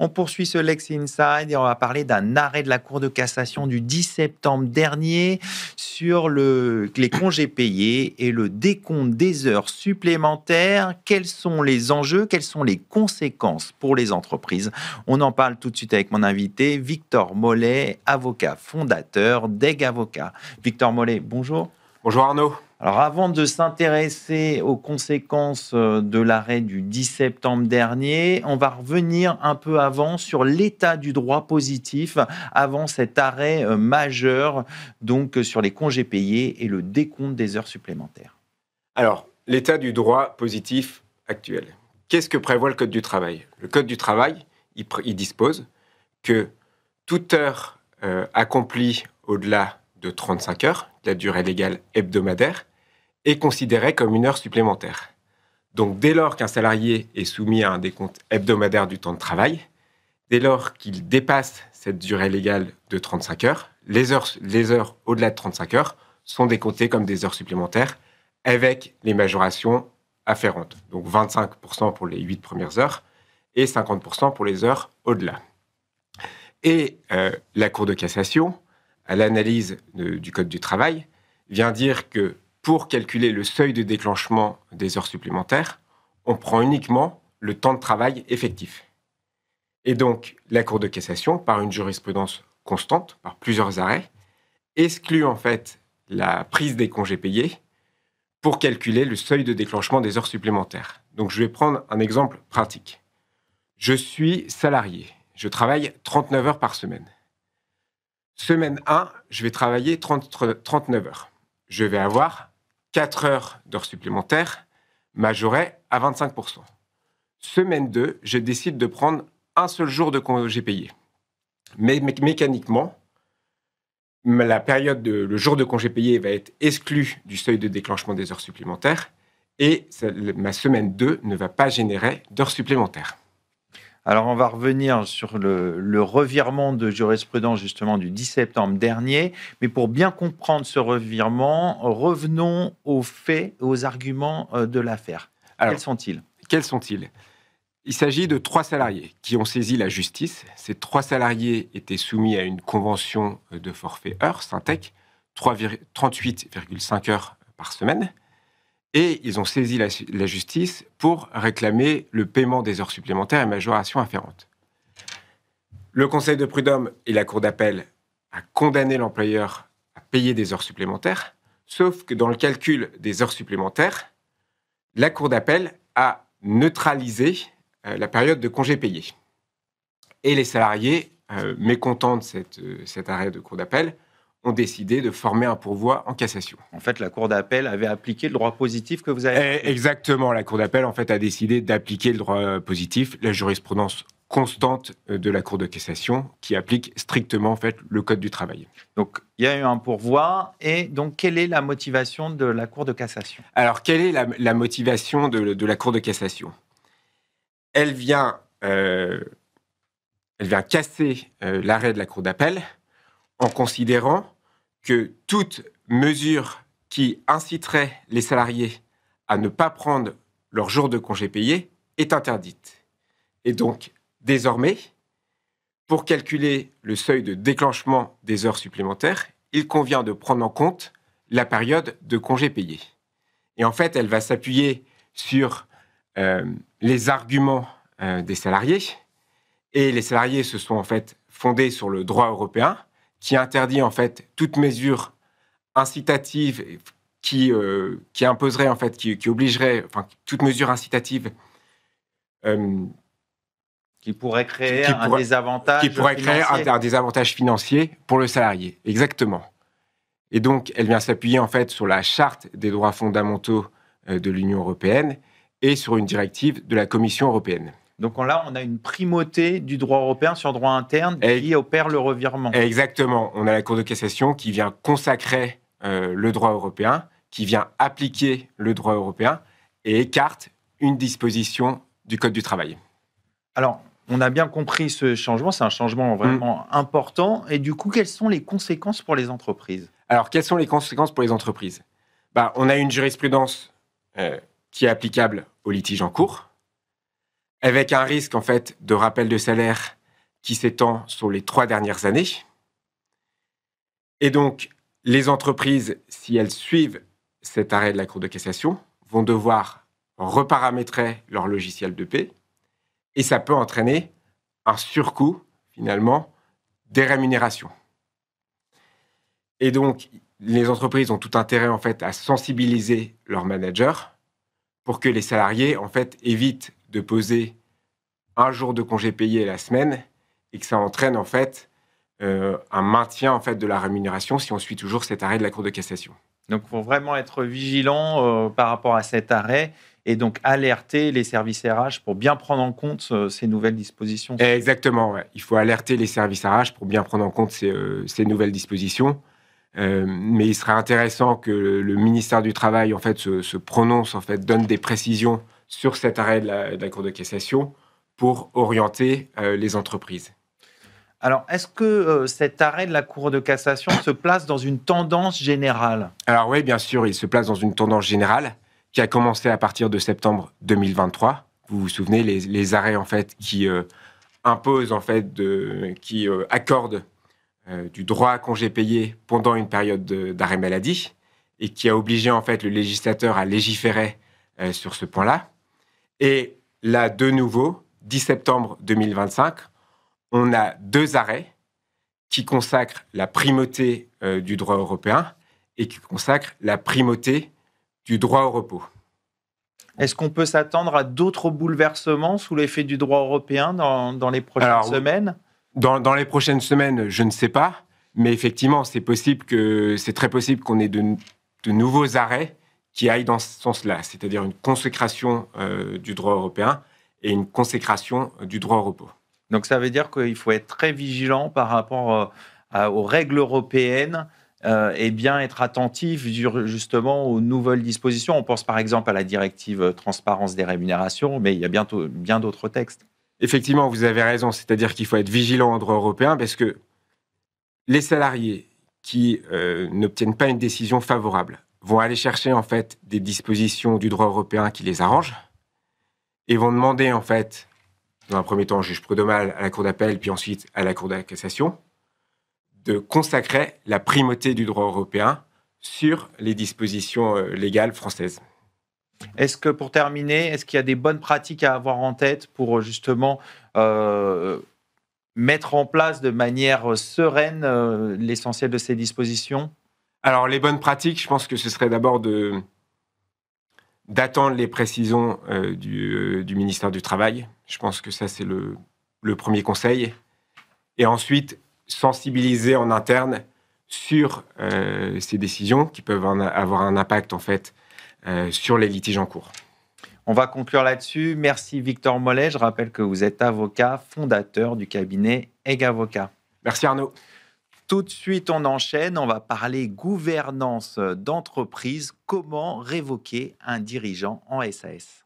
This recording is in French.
On poursuit ce Lex Inside et on va parler d'un arrêt de la Cour de cassation du 10 septembre dernier sur les congés payés et le décompte des heures supplémentaires. Quels sont les enjeux, quelles sont les conséquences pour les entreprises? On en parle tout de suite avec mon invité, Victor Mollet, avocat fondateur d'Egg Avocat. Victor Mollet, bonjour. Bonjour Arnaud. Alors avant de s'intéresser aux conséquences de l'arrêt du 10 septembre dernier, on va revenir un peu avant sur l'état du droit positif avant cet arrêt majeur donc sur les congés payés et le décompte des heures supplémentaires. Alors, l'état du droit positif actuel. Qu'est-ce que prévoit le Code du travail? Le Code du travail, il dispose que toute heure accomplie au-delà de 35 heures, la durée légale hebdomadaire, est considérée comme une heure supplémentaire. Donc, dès lors qu'un salarié est soumis à un décompte hebdomadaire du temps de travail, dès lors qu'il dépasse cette durée légale de 35 heures, les heures au-delà de 35 heures sont décomptées comme des heures supplémentaires avec les majorations afférentes. Donc, 25% pour les 8 premières heures et 50% pour les heures au-delà. Et la Cour de cassation, à l'analyse du Code du travail, vient dire que pour calculer le seuil de déclenchement des heures supplémentaires, on prend uniquement le temps de travail effectif. Et donc, la Cour de cassation, par une jurisprudence constante, par plusieurs arrêts, exclut en fait la prise des congés payés pour calculer le seuil de déclenchement des heures supplémentaires. Donc, je vais prendre un exemple pratique. Je suis salarié. Je travaille 39 heures par semaine. Semaine 1, je vais travailler 39 heures. Je vais avoir 4 heures d'heures supplémentaires majorées à 25%. Semaine 2, je décide de prendre un seul jour de congé payé. Mais mécaniquement, le jour de congé payé va être exclu du seuil de déclenchement des heures supplémentaires et ma semaine 2 ne va pas générer d'heures supplémentaires. Alors, on va revenir sur le revirement de jurisprudence justement du 10 septembre dernier. Mais pour bien comprendre ce revirement, revenons aux faits, aux arguments de l'affaire. Alors, quels sont-ils? Il s'agit de 3 salariés qui ont saisi la justice. Ces 3 salariés étaient soumis à une convention de forfait heures, Syntec, 38,5 heures par semaine. Et ils ont saisi la justice pour réclamer le paiement des heures supplémentaires et majorations afférentes. Le Conseil de prud'homme et la Cour d'appel a condamné l'employeur à payer des heures supplémentaires, sauf que dans le calcul des heures supplémentaires, la Cour d'appel a neutralisé la période de congé payé. Et les salariés, mécontents de cet arrêt de Cour d'appel, ont décidé de former un pourvoi en cassation. En fait, la Cour d'appel avait appliqué le droit positif que vous avez... Exactement, la Cour d'appel en fait, a décidé d'appliquer le droit positif, la jurisprudence constante de la Cour de cassation qui applique strictement en fait, le Code du travail. Donc, il y a eu un pourvoi. Et donc, quelle est la motivation de la Cour de cassation? Alors, quelle est la motivation de la Cour de cassation? Elle vient casser l'arrêt de la Cour d'appel en considérant que toute mesure qui inciterait les salariés à ne pas prendre leur jour de congé payé est interdite. Et donc, désormais, pour calculer le seuil de déclenchement des heures supplémentaires, il convient de prendre en compte la période de congé payé. Et en fait, elle va s'appuyer sur les arguments des salariés. Et les salariés se sont en fait fondés sur le droit européen qui interdit en fait toute mesure incitative qui imposerait en fait, qui obligerait, enfin toute mesure incitative qui pourrait créer un désavantage un désavantage financier pour le salarié. Exactement. Et donc, elle vient s'appuyer en fait sur la Charte des droits fondamentaux de l'Union européenne et sur une directive de la Commission européenne. Donc là, on a une primauté du droit européen sur le droit interne qui opère le revirement. Exactement. On a la Cour de cassation qui vient consacrer le droit européen, qui vient appliquer le droit européen et écarte une disposition du Code du travail. Alors, on a bien compris ce changement. C'est un changement vraiment important. Et du coup, quelles sont les conséquences pour les entreprises? Alors, quelles sont les conséquences pour les entreprises? On a une jurisprudence qui est applicable aux litiges en cours. avec un risque en fait de rappel de salaire qui s'étend sur les 3 dernières années. Et donc, les entreprises, si elles suivent cet arrêt de la Cour de cassation, vont devoir reparamétrer leur logiciel de paie, et ça peut entraîner un surcoût, finalement, des rémunérations. Et donc, les entreprises ont tout intérêt, en fait, à sensibiliser leurs managers pour que les salariés, en fait, évitent de poser un jour de congé payé la semaine et que ça entraîne, en fait, un maintien, en fait, de la rémunération si on suit toujours cet arrêt de la Cour de cassation. Donc, il faut vraiment être vigilant par rapport à cet arrêt et donc alerter les services RH pour bien prendre en compte ces nouvelles dispositions. Exactement, ouais. Il faut alerter les services RH pour bien prendre en compte ces nouvelles dispositions. Mais il serait intéressant que le ministère du Travail en fait, se prononce, en fait, donne des précisions sur cet arrêt de la Cour de cassation pour orienter les entreprises. Alors, est-ce que cet arrêt de la Cour de cassation se place dans une tendance générale ? Alors oui, bien sûr, il se place dans une tendance générale qui a commencé à partir de septembre 2023. Vous vous souvenez, les arrêts en fait, qui imposent, en fait, qui accordent du droit à congé payé pendant une période d'arrêt maladie et qui a obligé en fait le législateur à légiférer sur ce point-là. Et là, de nouveau, 10 septembre 2025, on a 2 arrêts qui consacrent la primauté du droit européen et qui consacrent la primauté du droit au repos. Est-ce qu'on peut s'attendre à d'autres bouleversements sous l'effet du droit européen dans les prochaines semaines ? Dans les prochaines semaines, je ne sais pas, mais effectivement, c'est très possible qu'on ait de nouveaux arrêts qui aillent dans ce sens-là, c'est-à-dire une consécration du droit européen et une consécration du droit au repos. Donc ça veut dire qu'il faut être très vigilant par rapport aux règles européennes et bien être attentif justement aux nouvelles dispositions. On pense par exemple à la directive transparence des rémunérations, mais il y a bien d'autres textes. Effectivement, vous avez raison, c'est-à-dire qu'il faut être vigilant au droit européen parce que les salariés qui n'obtiennent pas une décision favorable vont aller chercher en fait des dispositions du droit européen qui les arrangent et vont demander en fait, dans un premier temps, au juge prud'homal, à la Cour d'appel, puis ensuite à la Cour de cassation, de consacrer la primauté du droit européen sur les dispositions légales françaises. Est-ce que, pour terminer, est-ce qu'il y a des bonnes pratiques à avoir en tête pour justement mettre en place de manière sereine l'essentiel de ces dispositions ? Alors, les bonnes pratiques, je pense que ce serait d'abord d'attendre les précisions du ministère du Travail. Je pense que ça, c'est le premier conseil. Et ensuite, sensibiliser en interne sur ces décisions qui peuvent avoir un impact, en fait, sur les litiges en cours. On va conclure là-dessus. Merci Victor Mollet. Je rappelle que vous êtes avocat, fondateur du cabinet Haig Avocat. Merci Arnaud. Tout de suite, on enchaîne. On va parler gouvernance d'entreprise. Comment révoquer un dirigeant en SAS ?